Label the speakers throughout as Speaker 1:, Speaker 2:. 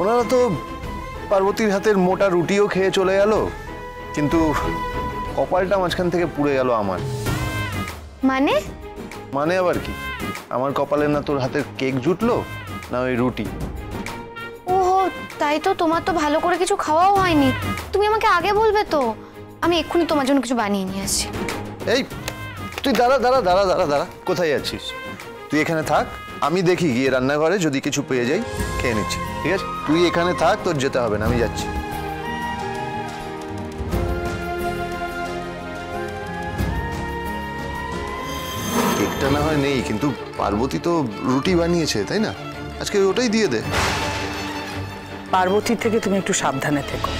Speaker 1: ওনারা তো পার্বতীর হাতের মোটা রুটিও খেয়ে চলে গেল, কিন্তু কপালটা মাঝখান থেকে পুড়ে গেল আমার।
Speaker 2: মানে?
Speaker 1: মানে আবার কি? আমার কপালে না তোর হাতের কেক জুটলো, না ওই রুটি।
Speaker 2: ওহো, তাই তো। তোমার তো ভালো করে কিছু খাওয়াও হয়নি। তুমি আমাকে আগে বলবে তো, আমি এক্ষুনি তোমার জন্য কিছু বানিয়ে নিয়ে আসছি।
Speaker 1: এই তুই দাঁড়া দাঁড়া দাঁড়া দাঁড়া দাঁড়া, কোথায় যাচ্ছিস? তুই এখানে থাক, আমি দেখি গিয়ে রান্নাঘরে যদি কিছু পেয়ে যাই খেয়ে নিচ্ছি, ঠিক আছে? তুই এখানে থাক, তোর যেতে হবে না, আমি যাচ্ছি। কেকটা না হয় নেই, কিন্তু পার্বতী তো রুটি বানিয়েছে, তাই না? আজকে ওটাই দিয়ে দে।
Speaker 3: পার্বতী থেকে তুমি একটু সাবধানে থেকো।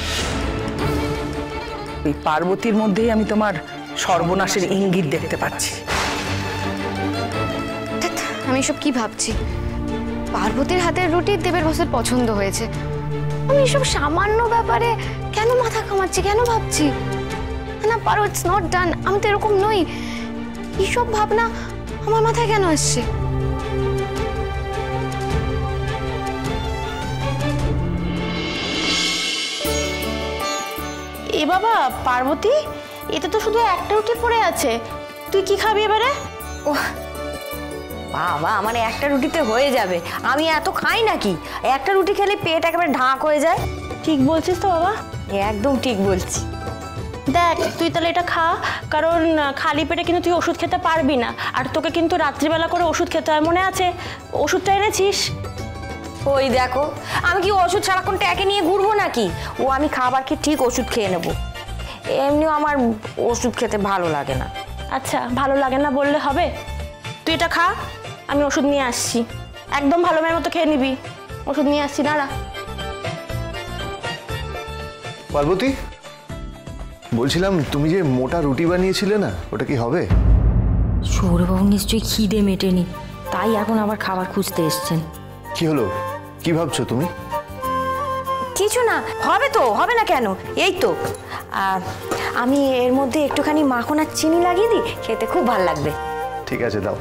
Speaker 3: এই পার্বতীর মধ্যেই আমি তোমার সর্বনাশের ইঙ্গিত দেখতে পাচ্ছি।
Speaker 2: আমি এসব কি ভাবছি? পার্বতীর হাতের রুটি দেবের বসের পছন্দ হয়েছে। আমি এসব সামান্য ব্যাপারে কেন মাথা ঘামাচ্ছি, কেন ভাবছি? না পারো, ইটস নট ডান। আমি তো এরকম নই। এইসব ভাবনা আমার মাথায় কেন আসছে?
Speaker 4: এ বাবা, পার্বতী, এতে তো শুধু একটা রুটি পড়ে আছে। তুই কি খাবি এবারে?
Speaker 5: ও বাবা, আমার একটা রুটিতে হয়ে যাবে। আমি এত খাই নাকি? একটা রুটি খেলে পেট একেবারে ঢাক হয়ে যায়।
Speaker 4: ঠিক বলছিস তো বাবা?
Speaker 5: একদম ঠিক বলছি।
Speaker 4: দেখ, তুই তাহলে এটা খা, কারণ খালি পেটে কিন্তু তুই ওষুধ খেতে পারবি না। আর তোকে কিন্তু রাত্রিবেলা করে ওষুধ খেতে হয়, মনে আছে? ওষুধটা এনেছিস?
Speaker 5: ওই দেখো, আমি কি ওষুধ সারাক্ষণ ট্যাকে নিয়ে ঘুরবো নাকি? ও আমি খাবার খেয়ে ঠিক ওষুধ খেয়ে নেবো। এমনিও আমার ওষুধ খেতে ভালো লাগে না।
Speaker 4: আচ্ছা, ভালো লাগে না বললে হবে? তুই এটা খা, আমি ওষুধ নিয়ে আসছি। একদম ভালো মেয়ের মতো খেয়ে নিবি। ওষুধ নিয়ে আসছি, দাঁড়া।
Speaker 1: পার্বতী, বলছিলাম তুমি যে মোটা রুটি বানিয়েছিলে না, ওটা কি হবে?
Speaker 5: সৌরবাবু নিশ্চয়ই খিদে মেটেনি, তাই এখন আবার খাবার খুঁজতে এসছেন।
Speaker 1: কি হলো? কি ভাবছো তুমি?
Speaker 5: কিছু না, হবে তো, হবে না কেন? এই তো আমি এর মধ্যে একটুখানি মাখন আর চিনি লাগিয়ে দিই, খেতে খুব ভালো লাগবে।
Speaker 1: ঠিক আছে, দাও।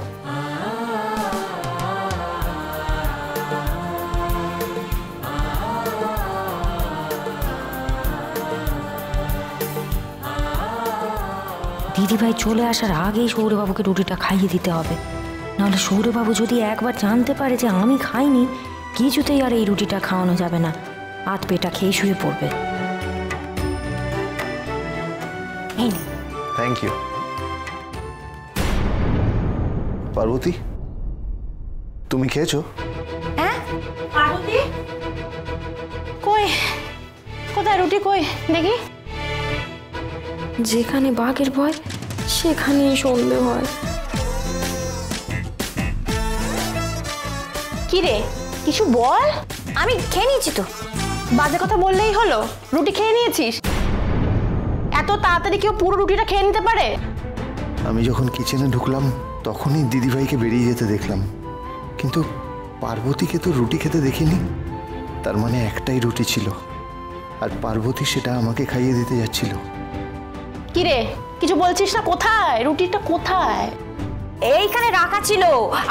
Speaker 5: দিদিভাই চলে আসার আগেই সৌরবাবুকে রুটিটা খাইয়ে দিতে হবে, নাহলে সৌরবাবু যদি একবার জানতে পারে যে আমি খাইনি, কিছুতেই আর এই রুটিটা খাওয়ানো যাবে না। আধ পেটা খেয়ে শুয়ে পড়বে।
Speaker 1: Thank you. পার্বতী, তুমি খেয়েছো?
Speaker 5: হ্যাঁ।
Speaker 4: পার্বতী কই? কোথায় রুটি? কই দেখি।
Speaker 5: যেখানে বাঘের ভয় সেখানেই সন্ধে হয়।
Speaker 4: কি রে, কিছু বল।
Speaker 5: আমি খেয়ে নিয়েছি তো।
Speaker 4: বাজে কথা বললেই হলো? রুটি খেয়ে নিয়েছিস? এত তাড়াতাড়ি কেউ পুরো রুটিটা খেয়ে নিতে পারে?
Speaker 1: আমি যখন কিচেনে ঢুকলাম তখনই দিদিভাইকে বেরিয়ে যেতে দেখলাম, কিন্তু পার্বতীকে তো রুটি খেতে দেখিনি। তার মানে একটাই রুটি ছিল, আর পার্বতী সেটা আমাকে খাইয়ে দিতে যাচ্ছিল।
Speaker 4: কি রে, কিছু বলছিস না? কোথায় রুটিটা? কোথায়?
Speaker 5: এইখানে রাখা ছিল,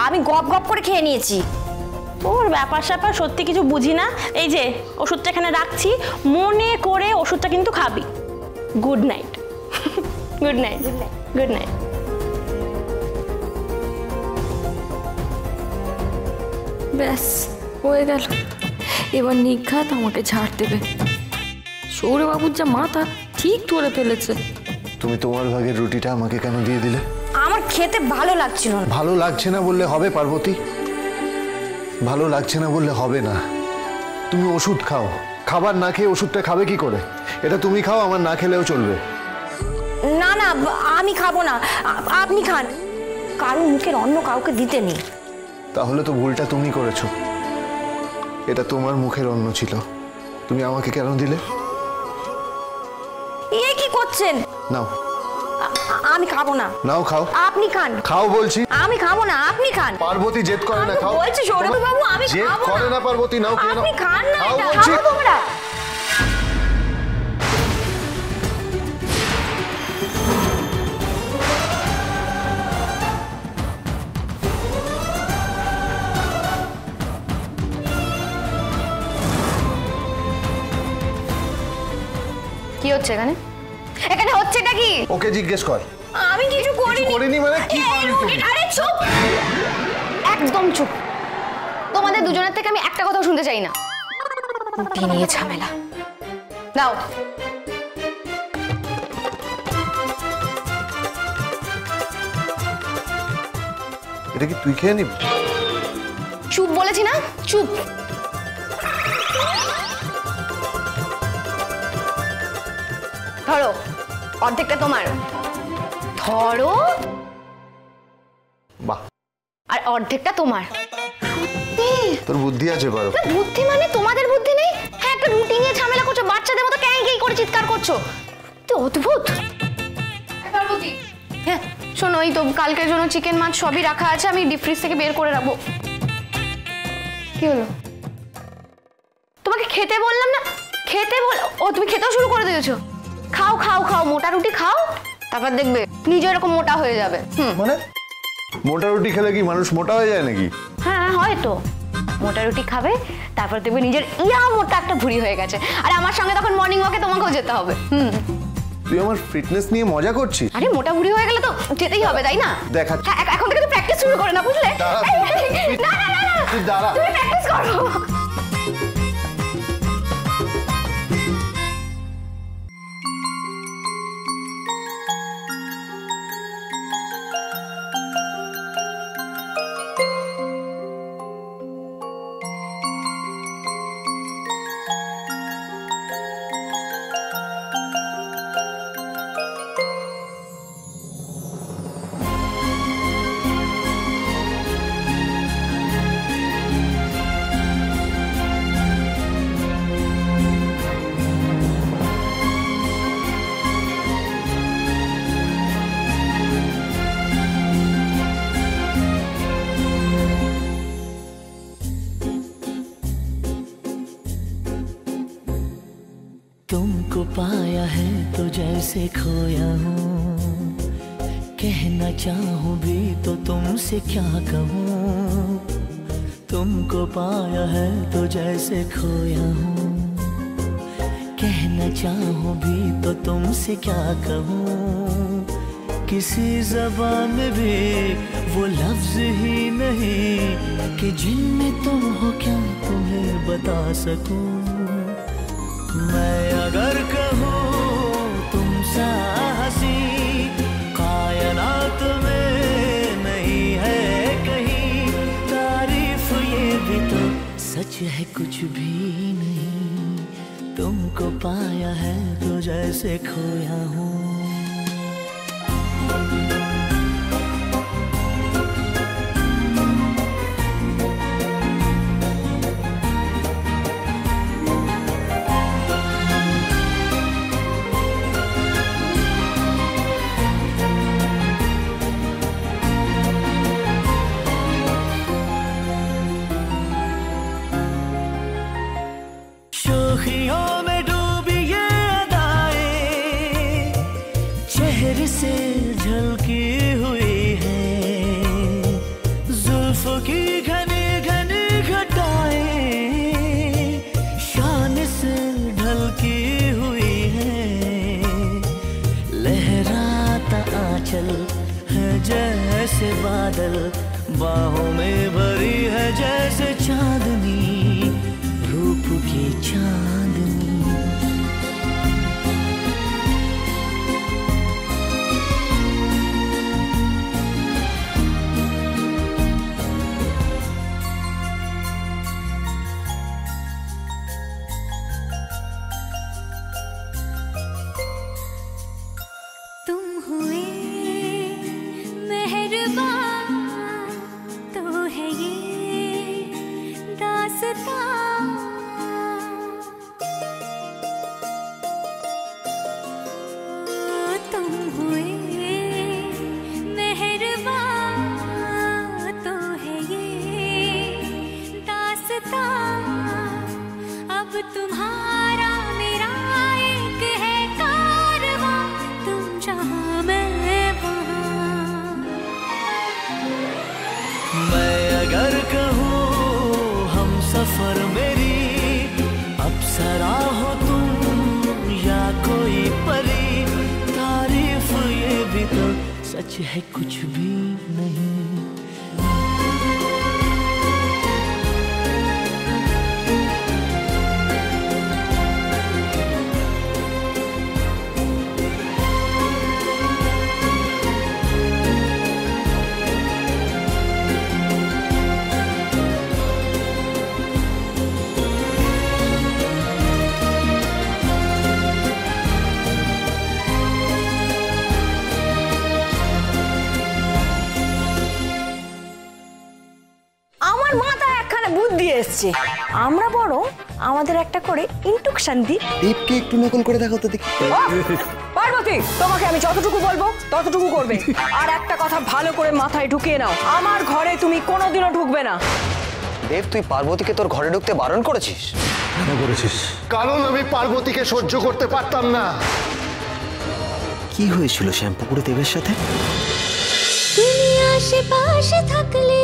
Speaker 5: আমি গপ গপ করে খেয়ে নিয়েছি।
Speaker 4: ওর ব্যাপার স্যাপার সত্যি কিছু বুঝি না। এই যে ওষুধটা এখানে রাখছি, মনে করে ওষুধটা কিন্তু খাবি। Good night. Good night. Good night.
Speaker 6: ব্যাস হয়ে গেল, এবার নিঘাত আমাকে ছাড় দেবে। সৌরবাবুর যা মাথা, ঠিক ধরে ফেলেছে।
Speaker 1: তুমি তোমার ভাগের রুটিটা আমাকে কেন দিয়ে দিলে?
Speaker 5: আমার খেতে ভালো লাগছিল না।
Speaker 1: ভালো লাগছে না বললে হবে পার্বতী? ভালো লাগছে না বললে হবে না। তুমি ওষুধ খাও, খাবার না খেয়ে ওষুধটা খাবে কি করে? এটা তুমি খাও, আমার না খেলেও চলবে।
Speaker 5: না না, আমি খাবো না, আপনি খান। কারো মুখের অন্ন কাউকে দিতে নেই।
Speaker 1: তাহলে তো ভুলটা তুমি করেছো। এটা তোমার মুখের অন্ন ছিল, তুমি আমাকে কেন দিলে?
Speaker 5: এ কি করছেন?
Speaker 1: নাও।
Speaker 5: আমি খাবো না।
Speaker 1: নাও, খাও।
Speaker 5: আপনি খান।
Speaker 1: খাও বলছি।
Speaker 5: আমি খাবো না, আপনি খান।
Speaker 1: পার্বতী জেদ করে না, খাও।
Speaker 5: বলছি সৌরভ বাবু, আমি
Speaker 1: জেদ
Speaker 5: খাবো
Speaker 1: করে না পার্বতী, নাও খেয়ে নাও।
Speaker 5: আপনি খান না,
Speaker 1: খাও
Speaker 5: এটা
Speaker 1: বলছি।
Speaker 5: খাও তোমরা।
Speaker 2: কি হচ্ছে এখানে? এখানে হচ্ছেটা কি?
Speaker 1: ওকে জিজ্ঞেস কর।
Speaker 2: আমি কিছু
Speaker 1: করিনি মানে কি করলি তুমি?
Speaker 2: আরে চুপ, একদম চুপ। তোমাদের দুজনের থেকে আমি একটা কথাও শুনতে চাই না। রুটি নিয়ে ঝামেলা। দাও।
Speaker 1: এটা কি তুই খেয়ে নিবি?
Speaker 2: চুপ বলেছি না, চুপ। ধরো, অর্ধেকটা তোমার। ধরো।
Speaker 1: বাহ,
Speaker 2: আর অর্ধেকটা তোমার।
Speaker 1: তোর বুদ্ধি আছে বারো।
Speaker 2: বুদ্ধি মানে তোমাদের বুদ্ধি নেই? হ্যাঁ, একটা রুটি নিয়ে ঝামেলা করছো, বাচ্চাদের মতো ক্যাং ক্যাং করে চিৎকার করছো। তো অদ্ভুত। হ্যাঁ শোনো, এই তো কালকের জন্য চিকেন মাছ সবই রাখা আছে, আমি ডিপ ফ্রিজ থেকে বের করে রাখবো। কি হলো? তোমাকে খেতে বললাম না, খেতে বল। ও তুমি খেতেও শুরু করে দিয়েছো। খাও খাও খাও, মোটা রুটি খাও, তারপর দেখবে নিজে এরকম মোটা হয়ে যাবে।
Speaker 1: মানে মোটা রুটি খেলে কি মানুষ মোটা হয়ে যায় নাকি?
Speaker 2: হ্যাঁ হয়তো। মোটা রুটি খাবে, তারপর দেখবে নিজের ইয়া মোটা একটা ভুঁড়ি হয়ে গেছে। আর আমার সঙ্গে তখন মর্নিং ওয়াকে তোমাকেও যেতে হবে।
Speaker 1: তুই আমার ফিটনেস নিয়ে মজা করছিস?
Speaker 2: আরে মোটা ভুঁড়ি হয়ে গেলে তো যেতেই হবে, তাই না?
Speaker 1: দেখাচ্ছি।
Speaker 2: হ্যাঁ, এখন থেকে তুই প্র্যাকটিস শুরু করে না, বুঝলে? না না না না,
Speaker 1: তুই দাঁড়া।
Speaker 2: তুমি প্র্যাকটিস করো।
Speaker 7: तुमको पाया है तो जैसे खोया हूँ, कहना चाहूँ भी तो तुमसे क्या कहूँ। तुमको पाया है तो जैसे खोया हूँ, कहना चाहूँ भी तो तुमसे क्या कहूँ। किसी ज़बान में भी वो लफ्ज़ ही नहीं कि जिनमें तुम हो क्या तुम्हें बता सकूँ। मैं अगर कहूँ तुम सा हंसी कायनात में नहीं है कहीं, तारीफ ये भी तो सच है कुछ भी नहीं। तुमको पाया है तो जैसे खोया हूँ। शोखियों में डूबी ये अदाएं चेहरे से झलकी हुई है, जुल्फों की घनी घनी घटाएं शान से ढलकी हुई है। लहराता आंचल है जैसे बादल, बाहों में भरी है जैसे चांदनी, रूप की चांदनी।
Speaker 8: तुम हुए मेहरबान तो है ये दास्तां। तुम हुए मेहरबान तो है ये दास्तां। अब तुम्हारा मेरा एक है कारवां, तुम जहाँ मैं वहाँ।
Speaker 7: मैं अगर कहूँ हम सफर मेरी अप्सरा हो तुम या कोई सच है कुछ भी नहीं।
Speaker 5: আমার মাথায় একখানে বুদ্ধি এসছে, আমরা বরং আমাদের একটা করে ইন্টুকশন দিই।
Speaker 1: দীপকে একটু নকল করে দেখো তো দেখি।
Speaker 3: পার্বতী, তোমাকে আমি যতটুকু বলবো ততটুকু করবে। আর একটা কথা ভালো করে মাথায় ঢুকিয়ে নাও, আমার ঘরে তুমি কোনোদিনও ঢুকবে না।
Speaker 9: দেব, তুই পার্বতীকে তোর ঘরে ঢুকতে বারণ করেছিস?
Speaker 1: কেন করেছিস? কারণ আমি পার্বতীকে সহ্য করতে পারতাম না।
Speaker 9: কি হয়েছিল শ্যামপুকুরে দেবের সাথে?
Speaker 8: তুমি আশেপাশে থাকলে